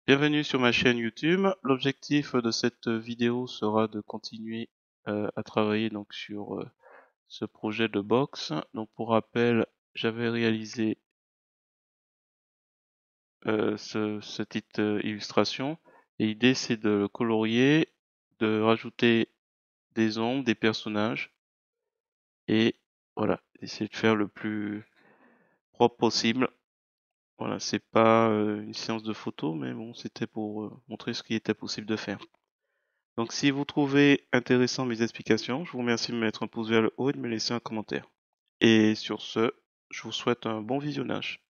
Bienvenue sur ma chaîne YouTube. L'objectif de cette vidéo sera de continuer à travailler donc sur ce projet de box. Donc pour rappel, j'avais réalisé ce titre illustration et l'idée c'est de le colorier, de rajouter des ombres, des personnages et voilà, essayer de faire le plus propre possible. Voilà, c'est pas une séance de photo, mais bon, c'était pour montrer ce qui était possible de faire. Donc si vous trouvez intéressant mes explications, je vous remercie de me mettre un pouce vers le haut et de me laisser un commentaire. Et sur ce, je vous souhaite un bon visionnage.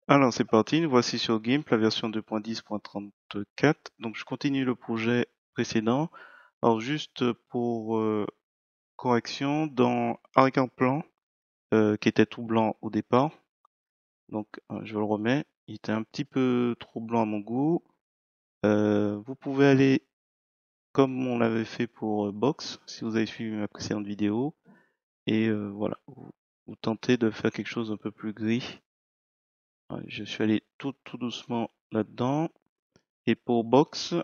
Alors c'est parti, nous voici sur GIMP, la version 2.10.34. Donc je continue le projet précédent. Alors juste pour correction, dans arrière-plan, qui était tout blanc au départ, donc je le remets, il était un petit peu trop blanc à mon goût. Vous pouvez aller comme on l'avait fait pour Box, si vous avez suivi ma précédente vidéo. Et voilà, vous tentez de faire quelque chose un peu plus gris. Ouais, je suis allé tout doucement là-dedans. Et pour Box,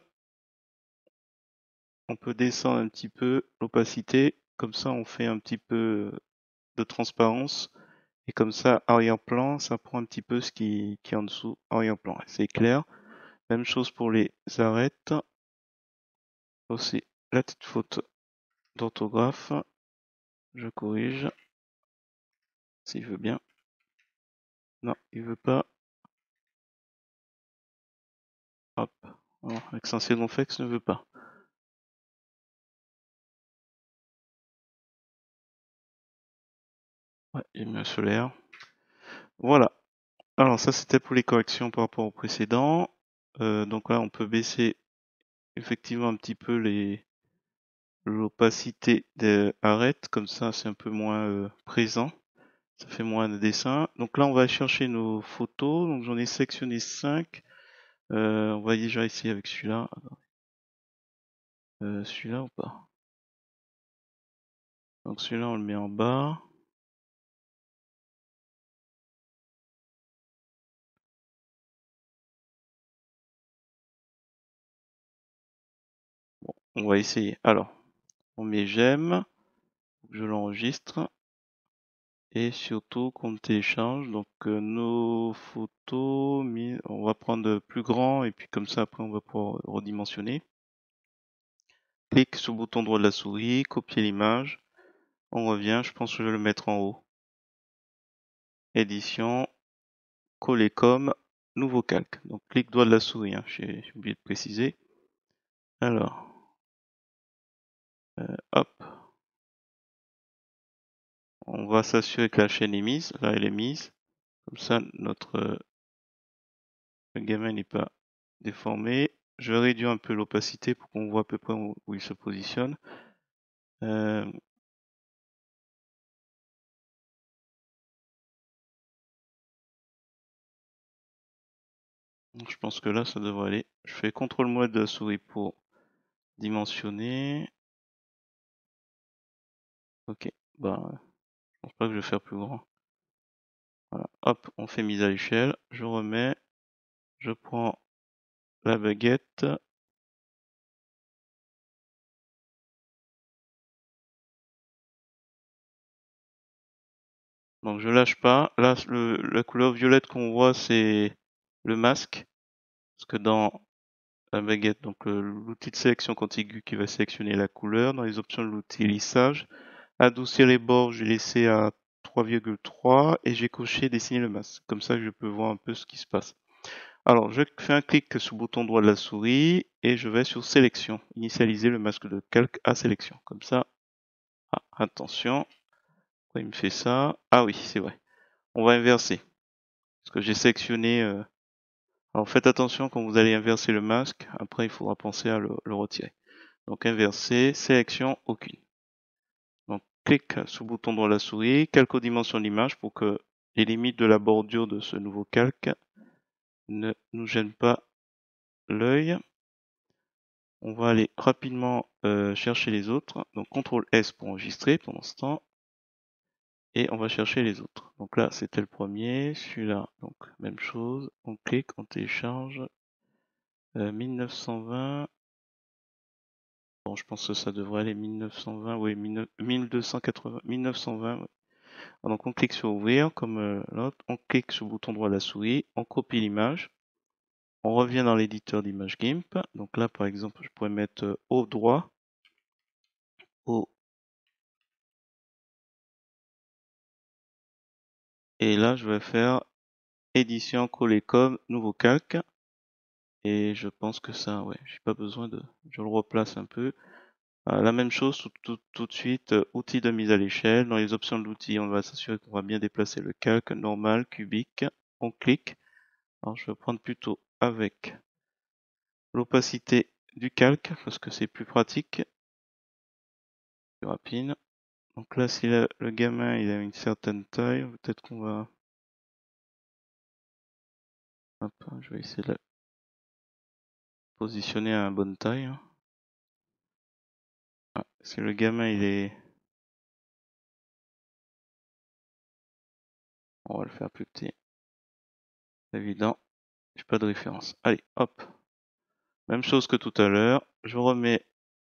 on peut descendre un petit peu l'opacité. Comme ça, on fait un petit peu de transparence. Et comme ça, arrière-plan, ça prend un petit peu ce qui est en dessous, arrière-plan. C'est clair. Même chose pour les arêtes. Aussi, la petite faute d'orthographe. Je corrige, s'il veut bien. Non, il veut pas. Hop. Alors, accent circonflexe ne veut pas. Ouais, j'ai mis un solaire. Voilà. Alors ça, c'était pour les corrections par rapport au précédent. Donc là, on peut baisser effectivement un petit peu l'opacité des arêtes. Comme ça, c'est un peu moins présent. Ça fait moins de dessin. Donc là, on va chercher nos photos. Donc j'en ai sélectionné 5. On va déjà essayer avec celui-là. Celui-là ou pas? Donc celui-là, on le met en bas. Bon, on va essayer. Alors, on met j'aime. Je l'enregistre. Et surtout qu'on télécharge. Donc nos photos, on va prendre plus grand et puis comme ça après on va pouvoir redimensionner. Clique sur le bouton droit de la souris, copier l'image. On revient, je pense que je vais le mettre en haut. Édition, coller comme, nouveau calque. Donc clic droit de la souris, hein, j'ai oublié de préciser. Alors, hop, on va s'assurer que la chaîne est mise. Là elle est mise. Comme ça notre gamin n'est pas déformé. Je vais réduire un peu l'opacité pour qu'on voit à peu près où il se positionne. Euh, je pense que là, ça devrait aller. Je fais CTRL de la souris pour dimensionner. Ok, bah, je pense pas que je vais faire plus grand. Voilà, hop, on fait mise à l'échelle. Je remets, je prends la baguette. Donc je lâche pas. Là, la couleur violette qu'on voit, c'est le masque. Parce que dans la baguette, donc l'outil de sélection contiguë qui va sélectionner la couleur. Dans les options de l'outil lissage, adoucir les bords, je vais laisser à 3,3 et j'ai coché dessiner le masque. Comme ça, je peux voir un peu ce qui se passe. Alors, je fais un clic sur le bouton droit de la souris et je vais sur sélection, initialiser le masque de calque à sélection. Comme ça, attention, pourquoi il me fait ça? Ah oui, c'est vrai. On va inverser. Parce que j'ai sélectionné. Alors faites attention quand vous allez inverser le masque. Après, il faudra penser à le retirer. Donc inverser, sélection, aucune. Donc clic sur le bouton droit de la souris, calque aux dimensions de l'image pour que les limites de la bordure de ce nouveau calque ne nous gênent pas l'œil. On va aller rapidement chercher les autres. Donc CTRL S pour enregistrer pendant ce temps. et on va chercher les autres. Donc là, c'était le premier, celui-là, donc même chose, on clique, on télécharge, 1920, bon, je pense que ça devrait aller 1920, oui, 1280, 1920, ouais. Donc on clique sur ouvrir, comme l'autre, on clique sur le bouton droit de la souris, on copie l'image, on revient dans l'éditeur d'image GIMP, donc là, par exemple, je pourrais mettre haut droit, haut, et là, je vais faire édition, coller comme, nouveau calque. Et je pense que ça, ouais, j'ai pas besoin de, je le replace un peu. La même chose tout de suite, outils de mise à l'échelle. Dans les options de l'outil, on va s'assurer qu'on va bien déplacer le calque normal, cubique. On clique. Alors je vais prendre plutôt avec l'opacité du calque parce que c'est plus pratique, plus rapide. Donc là, si le gamin il a une certaine taille, peut-être qu'on va, hop, je vais essayer de la positionner à la bonne taille. Ah, si le gamin il est, on va le faire plus petit. Évident, j'ai pas de référence. Allez, hop. Même chose que tout à l'heure. Je remets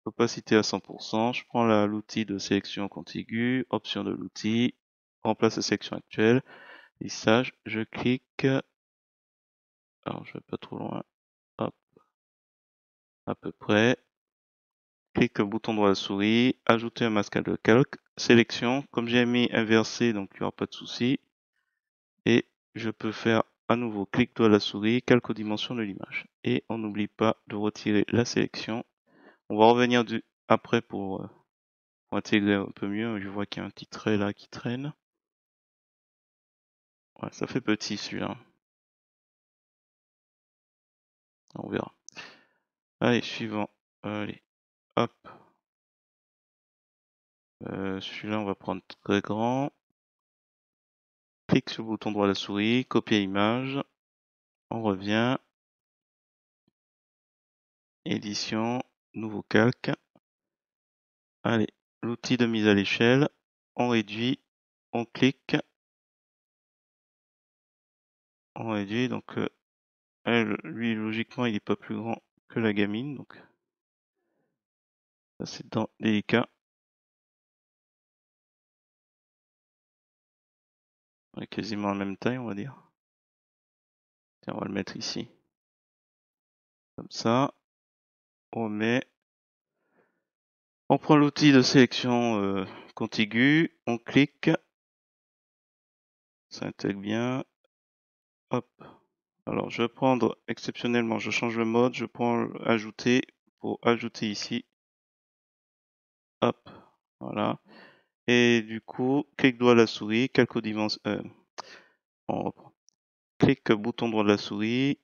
l'opacité à 100%. Je prends l'outil de sélection contiguë, option de l'outil, remplace la sélection actuelle, lissage. Je clique. Alors, je vais pas trop loin. Hop, à peu près. Clique le bouton droit de la souris, ajouter un masque de calque, sélection. Comme j'ai mis inversé, donc il n'y aura pas de souci. Et je peux faire à nouveau clic droit de la souris, calque aux dimensions de l'image. Et on n'oublie pas de retirer la sélection. On va revenir après pour intégrer un peu mieux. Je vois qu'il y a un petit trait là qui traîne. Ouais, ça fait petit celui-là. On verra. Allez, suivant. Allez, hop. Celui-là, on va prendre très grand. Clique sur le bouton droit de la souris, copier image. On revient. Édition, nouveau calque. Allez, l'outil de mise à l'échelle. On réduit, on clique. On réduit, donc lui, logiquement, il n'est pas plus grand que la gamine. Donc, ça, c'est délicat. On est quasiment en même taille, on va dire. Tiens, on va le mettre ici. Comme ça. On met. On prend l'outil de sélection contiguë. On clique. Ça intègre bien. Hop. Alors, je vais prendre exceptionnellement, je change le mode. Je prends ajouter pour ajouter ici. Hop. Voilà. Et du coup, clic droit de la souris, calque aux dimensions. On reprend. Clic bouton droit de la souris.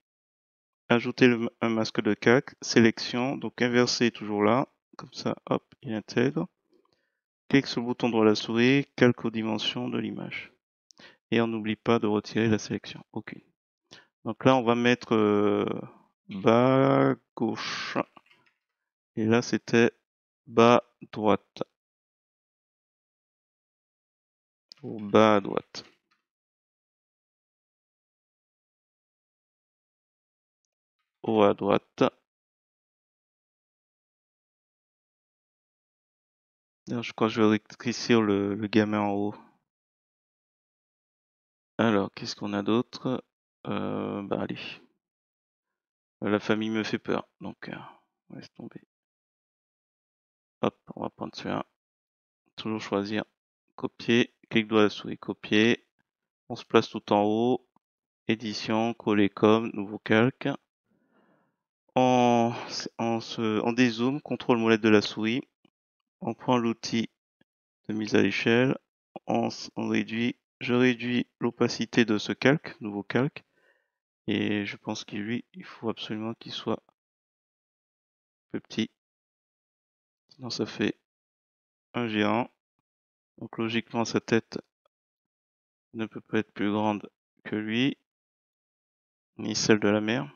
Ajouter un masque de calque, sélection, donc inversé toujours là, comme ça, hop, il intègre. Clique sur le bouton droit de la souris, calque aux dimensions de l'image. Et on n'oublie pas de retirer la sélection, aucune. Donc là, on va mettre bas gauche. Et là, c'était bas droite. Ou bas à droite. Haut à droite. Alors, je crois que je vais rétrécir le gamin en haut. Alors, qu'est-ce qu'on a d'autre? Bah allez. La famille me fait peur, donc laisse tomber. Hop, on va prendre celui-là. Toujours choisir copier, clic droit de la souris, copier. On se place tout en haut. Édition, coller comme, nouveau calque. On dézoome, contrôle molette de la souris. On prend l'outil de mise à l'échelle. On réduit. Je réduis l'opacité de ce calque, nouveau calque. Et je pense qu'il lui, il faut absolument qu'il soit plus petit. Sinon ça fait un géant. Donc logiquement sa tête ne peut pas être plus grande que lui, ni celle de la mère.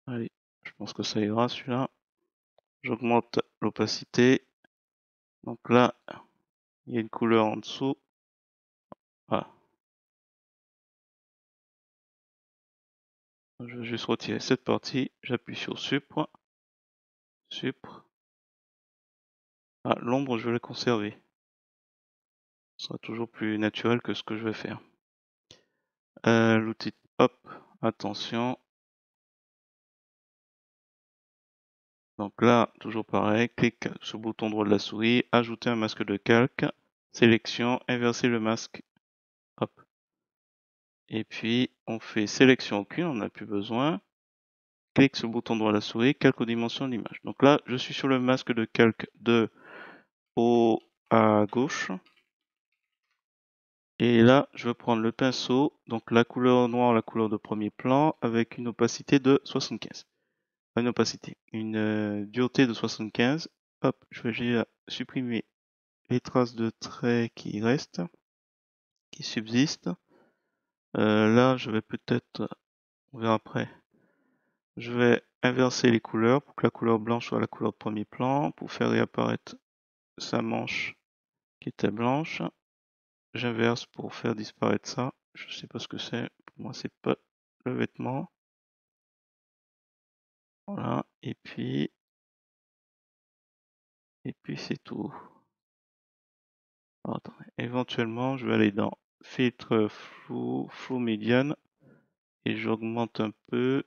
Allez, je pense que ça ira celui-là. J'augmente l'opacité. Donc là, il y a une couleur en dessous. Voilà. Je vais juste retirer cette partie. J'appuie sur Supre. Supre. Ah, l'ombre, je vais la conserver. Ce sera toujours plus naturel que ce que je vais faire. L'outil, hop, attention. Donc là, toujours pareil, clique sur le bouton droit de la souris, ajouter un masque de calque, sélection, inverser le masque, hop. Et puis, on fait sélection aucune, on n'a plus besoin. Clique sur le bouton droit de la souris, calque aux dimensions de l'image. Donc là, je suis sur le masque de calque de haut à gauche. Et là, je vais prendre le pinceau, donc la couleur noire, la couleur de premier plan, avec une opacité de 75. Une opacité, une dureté de 75. Hop, je vais supprimer les traces de traits qui restent, qui subsistent. Là, je vais peut-être, on verra après, je vais inverser les couleurs pour que la couleur blanche soit la couleur de premier plan, pour faire réapparaître sa manche qui était blanche. J'inverse pour faire disparaître ça. Je sais pas ce que c'est. Pour moi, c'est pas le vêtement. Voilà. Et puis c'est tout. Alors, attendez. Éventuellement, je vais aller dans filtre flou médiane et j'augmente un peu.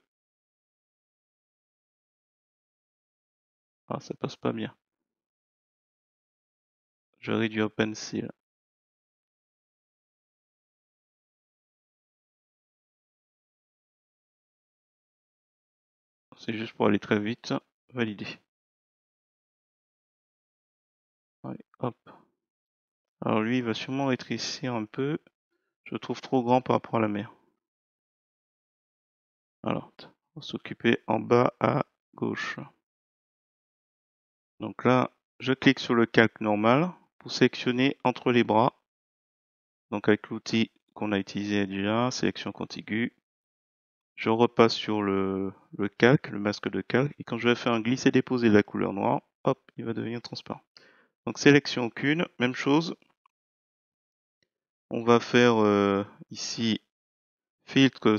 Ah, ça passe pas bien. Je réduis au pencil. C'est juste pour aller très vite. Valider. Allez, hop. Alors lui, il va sûrement rétrécir un peu. Je le trouve trop grand par rapport à la mer. Alors, on va s'occuper en bas à gauche. Donc là, je clique sur le calque normal pour sélectionner entre les bras. Donc avec l'outil qu'on a utilisé déjà, sélection contiguë. Je repasse sur le calque, le masque de calque, et quand je vais faire un glisser-déposer de la couleur noire, hop, il va devenir transparent. Donc sélection aucune, même chose. On va faire ici filtre,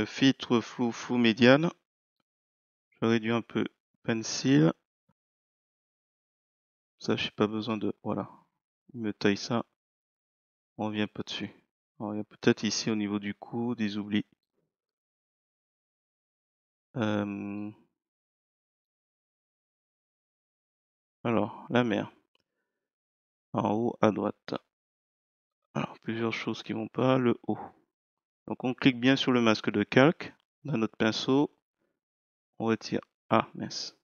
filtre flou médiane. Je réduis un peu pencil. Ça, j'ai pas besoin de... Voilà. Il me taille ça. On revient pas dessus. Alors, il y a peut-être ici au niveau du cou des oublis. Alors, la mer. En haut à droite. Alors, plusieurs choses qui vont pas. Le haut. Donc, on clique bien sur le masque de calque. On a notre pinceau. On retire. Ah, mince.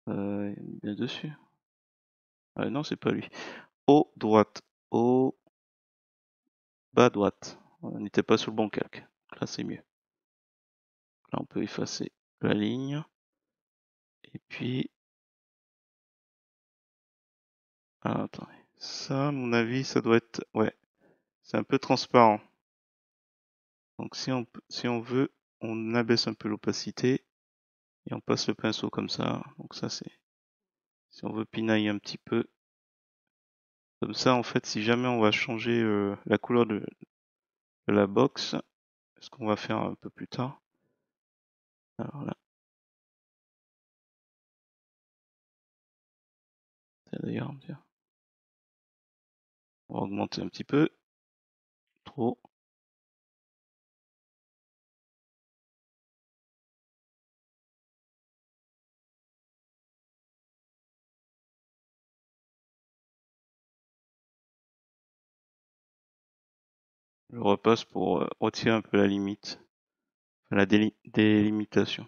Il est dessus. Ah, non, c'est pas lui. Haut, droite. Haut, bas, droite. On n'était pas sur le bon calque. Là, c'est mieux. Là, on peut effacer la ligne. Et puis... Ah, attendez. Ça, à mon avis, ça doit être... Ouais. C'est un peu transparent. Donc si on veut, on abaisse un peu l'opacité et on passe le pinceau comme ça. Donc ça c'est, si on veut pinailler un petit peu, comme ça en fait, si jamais on va changer la couleur de la box, ce qu'on va faire un peu plus tard. Alors là, d'ailleurs, on va augmenter un petit peu, trop. Je repasse pour retirer un peu la limite, enfin, la délimitation.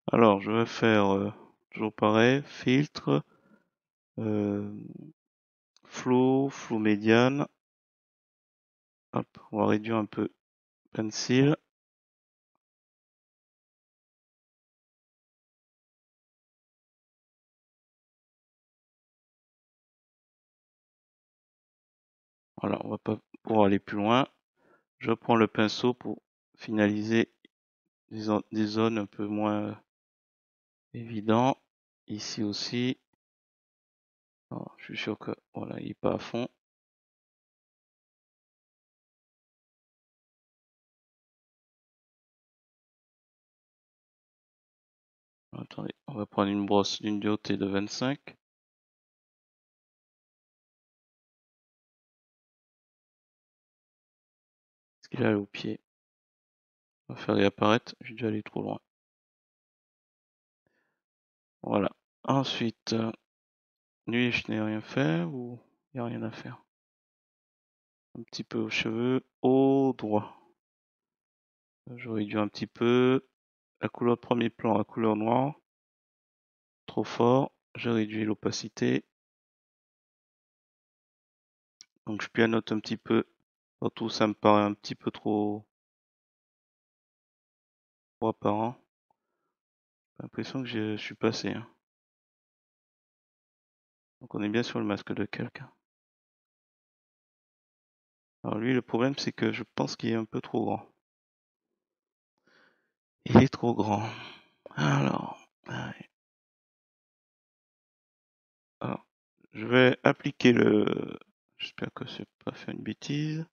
Alors je vais faire toujours pareil, filtre, euh, Flow, flow médiane. Hop, on va réduire un peu pencil. Voilà, on va pas pouvoir aller plus loin. Je prends le pinceau pour finaliser des zones un peu moins évidentes. Ici aussi. Alors, je suis sûr que voilà, il est pas à fond. Attendez, on va prendre une brosse d'une dureté de 25. Est-ce qu'il est allé au pied? On va faire réapparaître, j'ai dû aller trop loin. Voilà. Ensuite, lui, je n'ai rien fait ou il n'y a rien à faire? Un petit peu aux cheveux, au droit. Je réduis un petit peu. La couleur de premier plan, la couleur noire. Trop fort. Je réduis l'opacité. Donc je pianote un petit peu. Surtout, ça me paraît un petit peu trop apparent. J'ai l'impression que je suis passé, hein. Donc on est bien sur le masque de quelqu'un. Alors lui, le problème, c'est que je pense qu'il est un peu trop grand. Il est trop grand. Alors, allez. Alors, je vais appliquer le... J'espère que c'est pas fait une bêtise.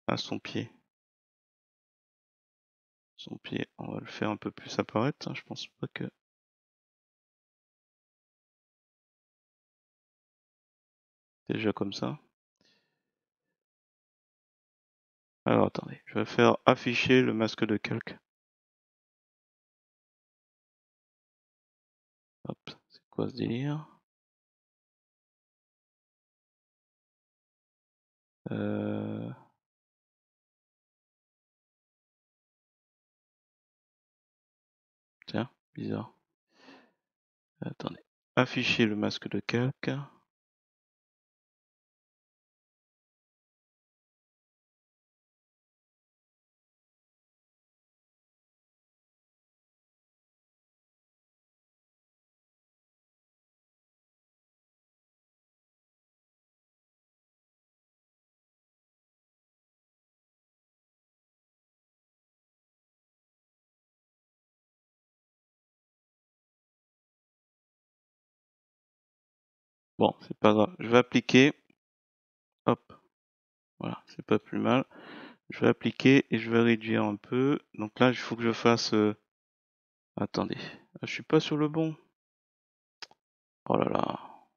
À son pied. Son pied, on va le faire un peu plus apparaître, hein. Je pense pas que... Déjà comme ça. Alors attendez, je vais faire afficher le masque de calque. Hop, c'est quoi ce délire? euh... Tiens, bizarre. Attendez. Afficher le masque de calque. Bon, c'est pas grave. Je vais appliquer. Hop, voilà, c'est pas plus mal. Je vais appliquer et je vais réduire un peu. Donc là, il faut que je fasse... Attendez, ah, je suis pas sur le bon. Oh là là,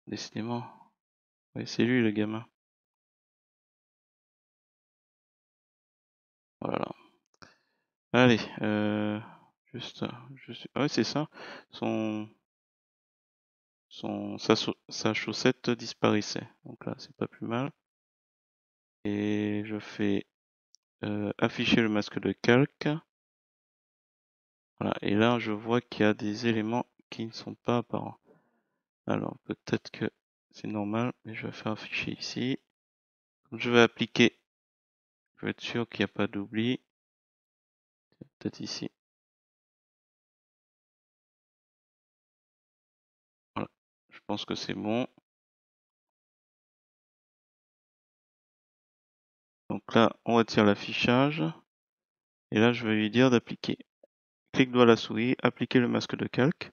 décidément. Oui, c'est lui le gamin. Oh là là. Allez, juste, ah ouais, c'est ça. Son, sa chaussette disparaissait. Donc là, c'est pas plus mal. Et je fais afficher le masque de calque. Voilà. Et là, je vois qu'il y a des éléments qui ne sont pas apparents. Alors, peut-être que c'est normal, mais je vais faire afficher ici. Je vais appliquer. Je vais être sûr qu'il n'y a pas d'oubli. Peut-être ici. Voilà. Je pense que c'est bon. Donc là, on retire l'affichage. Et là, je vais lui dire d'appliquer. Clic droit à la souris, appliquer le masque de calque.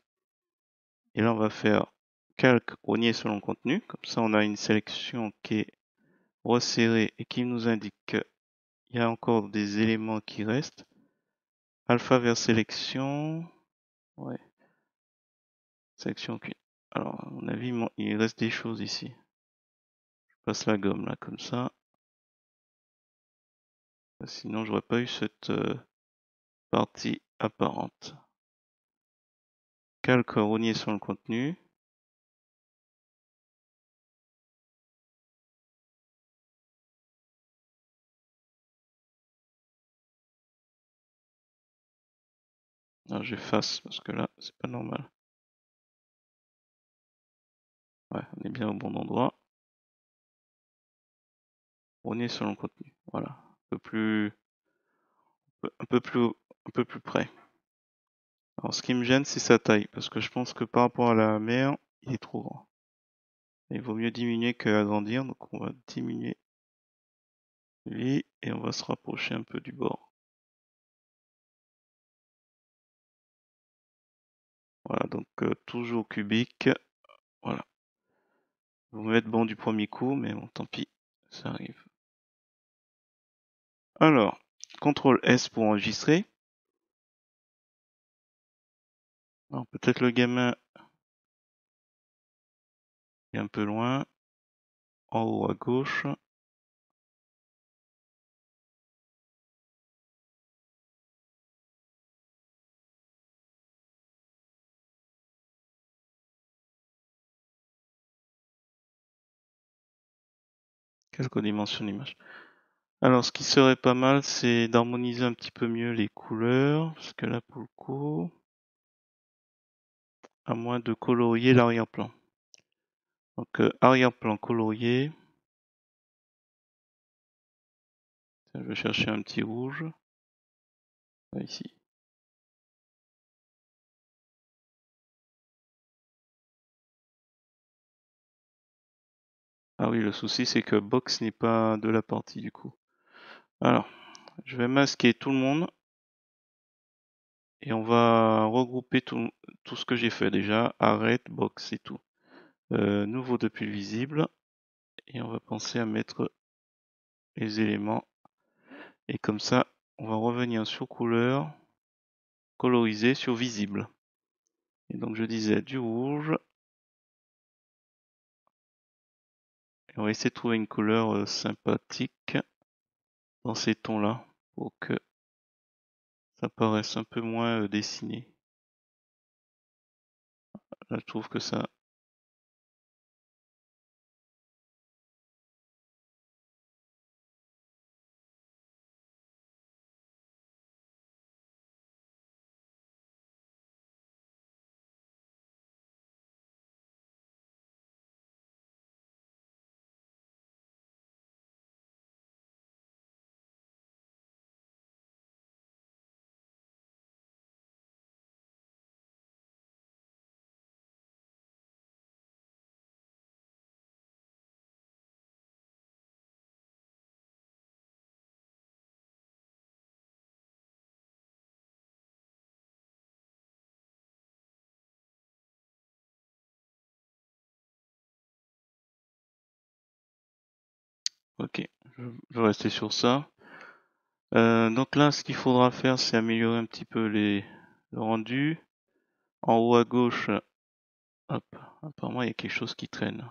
Et là, on va faire calque rogner selon contenu. Comme ça, on a une sélection qui est resserrée et qui nous indique qu'il y a encore des éléments qui restent. Alpha vers sélection. Ouais. Sélection. Alors, à mon avis, il reste des choses ici. Je passe la gomme là, comme ça. Sinon, j'aurais pas eu cette partie apparente. Calque rogner sur le contenu. Alors, j'efface parce que là, c'est pas normal. Ouais, on est bien au bon endroit. On est sur le contenu. Voilà. Un peu plus près. Alors, ce qui me gêne, c'est sa taille, parce que je pense que par rapport à la mer, il est trop grand. Il vaut mieux diminuer qu'agrandir, donc on va diminuer lui et on va se rapprocher un peu du bord. Voilà, donc toujours cubique. Voilà. Vous mettre bon du premier coup, mais bon, tant pis, ça arrive. Alors, CTRL S pour enregistrer. Alors peut-être le gamin est un peu loin. En haut à gauche. Quelques dimensions d'image. Alors, ce qui serait pas mal, c'est d'harmoniser un petit peu mieux les couleurs, parce que là, pour le coup, à moins de colorier l'arrière-plan. Donc, arrière-plan colorié. Je vais chercher un petit rouge. Ici. Ah oui, le souci, c'est que box n'est pas de la partie, du coup. Alors, je vais masquer tout le monde. Et on va regrouper tout ce que j'ai fait déjà. Arrête, box et tout. Nouveau depuis le visible. Et on va penser à mettre les éléments. Et comme ça, on va revenir sur couleur, coloriser sur visible. Et donc je disais du rouge. Et on va essayer de trouver une couleur sympathique dans ces tons-là pour que ça paraisse un peu moins dessiné. Là, je trouve que ça... Ok, je vais rester sur ça. Donc là, ce qu'il faudra faire, c'est améliorer un petit peu le rendu. En haut à gauche, hop, apparemment il y a quelque chose qui traîne.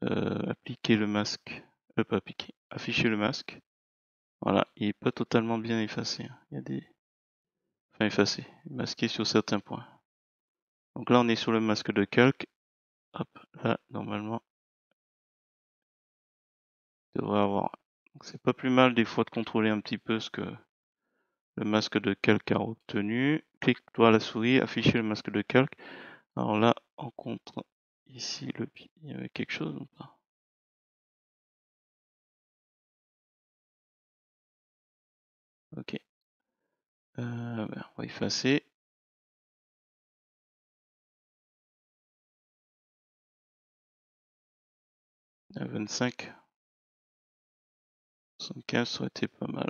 Appliquer le masque, pas appliquer, afficher le masque. Voilà, il est pas totalement bien effacé. Il y a des, enfin effacé, masqué sur certains points. Donc là, on est sur le masque de calque. Hop, là, normalement, il devrait avoir. Donc c'est pas plus mal des fois de contrôler un petit peu ce que le masque de calque a obtenu. Clique doigt à la souris, afficher le masque de calque. Alors là, on compte ici il y avait quelque chose ou pas? Ok. Ben, on va effacer. À 25, 75, ça aurait été pas mal.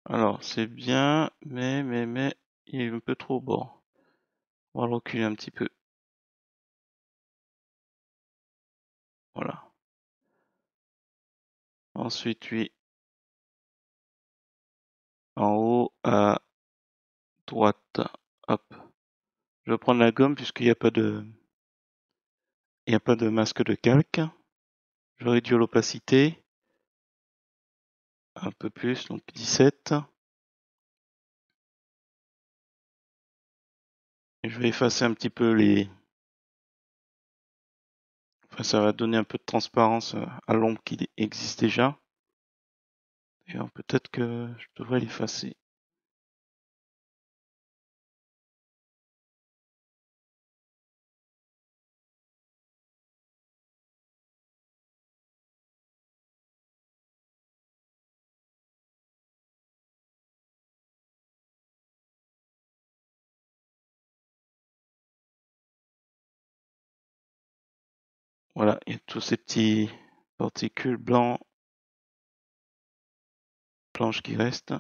Alors, c'est bien, mais, il est un peu trop bas. On va le reculer un petit peu. Voilà. Ensuite, lui, en haut à droite. Hop. Je vais prendre la gomme puisqu'il n'y a pas de, il n'y a pas de masque de calque. Je réduis l'opacité. Un peu plus, donc 17. Et je vais effacer un petit peu les... Enfin, ça va donner un peu de transparence à l'ombre qui existe déjà. Et peut-être que je devrais l'effacer. Voilà, il y a tous ces petits particules blanches qui restent.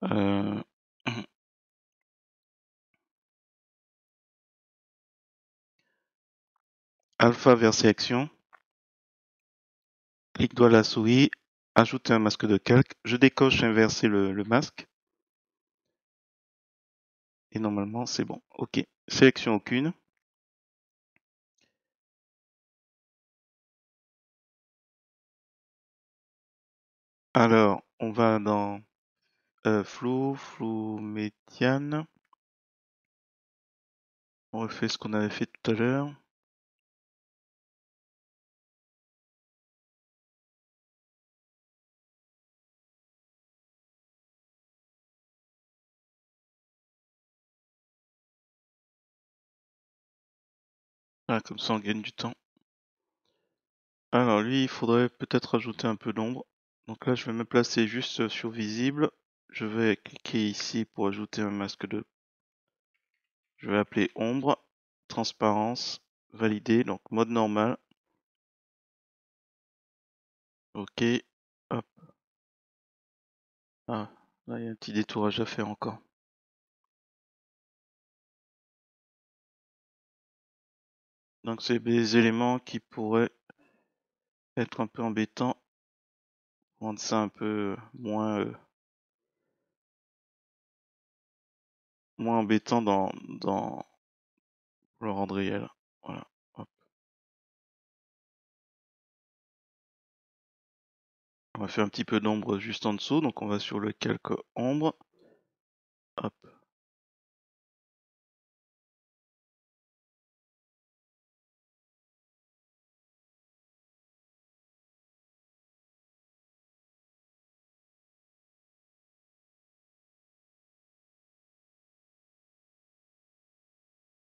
Euh, Alpha vers sélection. Clic droit de la souris. Ajouter un masque de calque. Je décoche inverser le masque. Et normalement, c'est bon. OK. Sélection aucune. Alors, on va dans flou médiane. On refait ce qu'on avait fait tout à l'heure. Voilà, comme ça on gagne du temps. Alors lui, il faudrait peut-être ajouter un peu d'ombre. Donc là, je vais me placer juste sur visible. Je vais cliquer ici pour ajouter un masque de... Je vais appeler ombre, transparence, valider, donc mode normal. OK. Hop. Ah, là, il y a un petit détourage à faire encore. Donc c'est des éléments qui pourraient être un peu embêtants. Rendre ça un peu moins embêtant dans le rendre réel. Voilà. Hop. On va faire un petit peu d'ombre juste en dessous. Donc on va sur le calque ombre. Hop.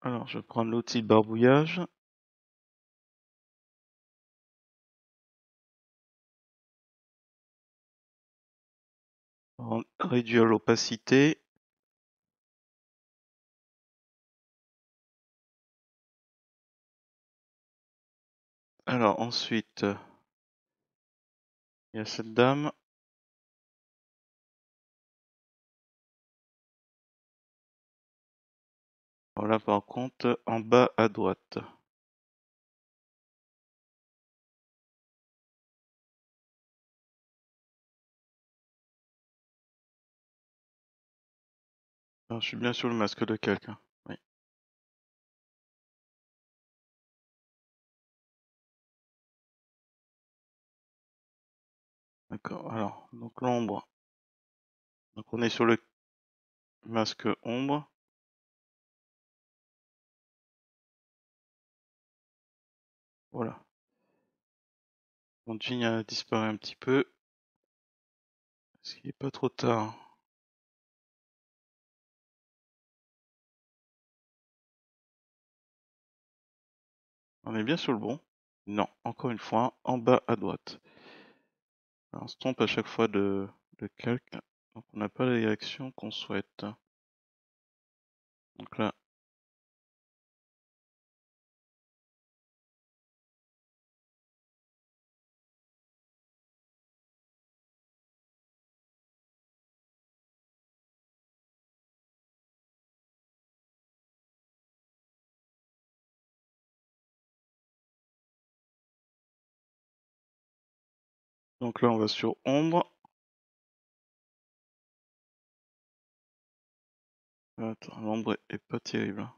Alors je vais prendre l'outil barbouillage. Réduire l'opacité. Alors ensuite, il y a cette dame. Voilà par contre en bas à droite. Alors, je suis bien sur le masque de calque, hein. Oui. D'accord. Alors, donc l'ombre. Donc on est sur le masque ombre. Voilà. Mon jean a disparu un petit peu. Est-ce qu'il n'est pas trop tard? On est bien sur le bon. Non, encore une fois, en bas à droite. Alors, on se trompe à chaque fois de calque. Donc on n'a pas la direction qu'on souhaite. Donc là, Donc là, on va sur ombre. Attends, l'ombre est pas terrible.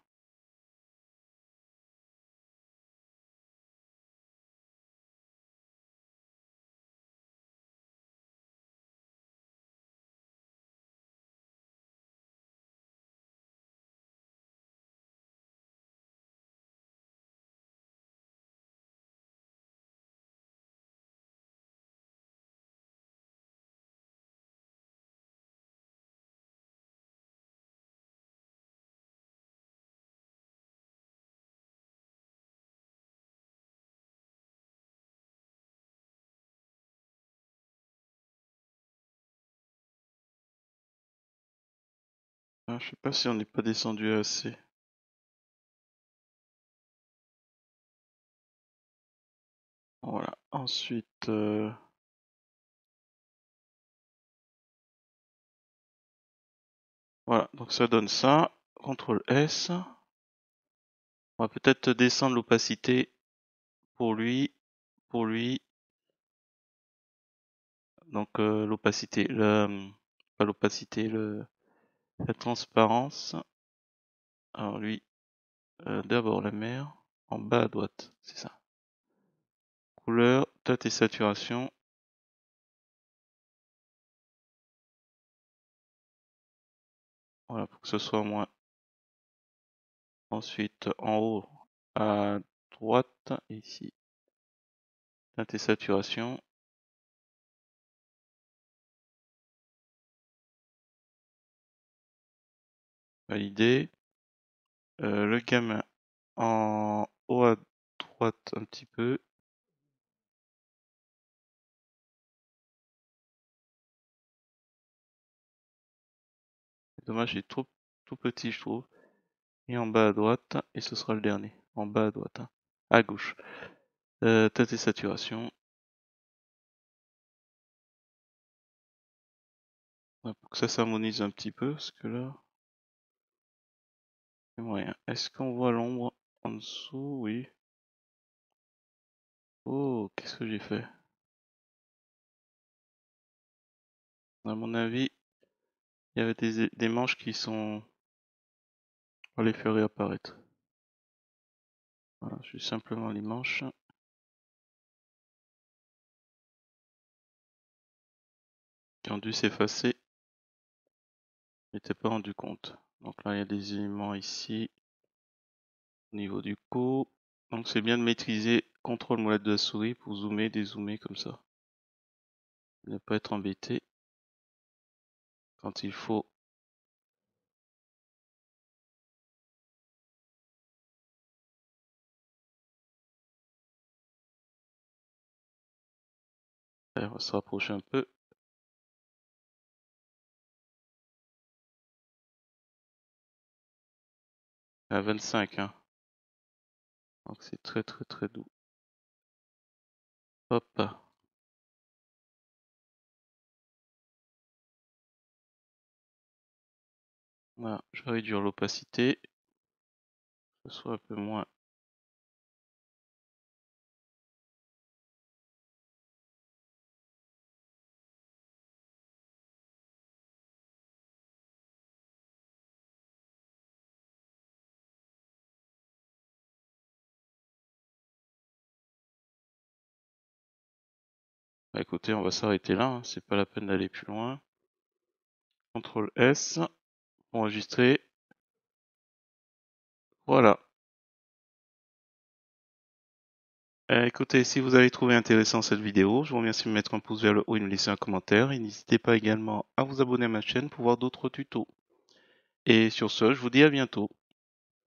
Ah, je sais pas si on n'est pas descendu assez. Voilà. Ensuite, voilà. Donc ça donne ça. CTRL S. On va peut-être descendre l'opacité pour lui. Pour lui. Donc l'opacité, pas l'opacité, la transparence. Alors lui, d'abord la mer, en bas à droite, c'est ça. Couleur, teinte et saturation. Voilà, pour que ce soit moins. Ensuite, en haut à droite, ici, teinte et saturation. Validé. Le gamin en haut à droite un petit peu. Dommage, il est trop tout petit, je trouve. Et en bas à droite, et ce sera le dernier. En bas à droite, hein. À gauche. Teinte et saturation. Ouais, pour que ça s'harmonise un petit peu, parce que là, c'est moyen. Est-ce qu'on voit l'ombre en dessous? Oui. Oh, qu'est-ce que j'ai fait? À mon avis, il y avait des manches qui sont... On va les faire réapparaître. Voilà, juste simplement les manches. Qui ont dû s'effacer. Je m'étais pas rendu compte. Donc là, il y a des éléments ici. Au niveau du cou. Donc c'est bien de maîtriser CTRL molette de la souris pour zoomer, dézoomer comme ça. Ne pas être embêté quand il faut. Allez, on va se rapprocher un peu. À 25, hein. Donc c'est très très très doux. Hop. Voilà, je vais réduire l'opacité. Que ce soit un peu moins. Bah, écoutez, on va s'arrêter là, hein. C'est pas la peine d'aller plus loin. CTRL S pour enregistrer. Voilà. Écoutez, si vous avez trouvé intéressant cette vidéo, je vous remercie de mettre un pouce vers le haut et de me laisser un commentaire. Et n'hésitez pas également à vous abonner à ma chaîne pour voir d'autres tutos. Et sur ce, je vous dis à bientôt.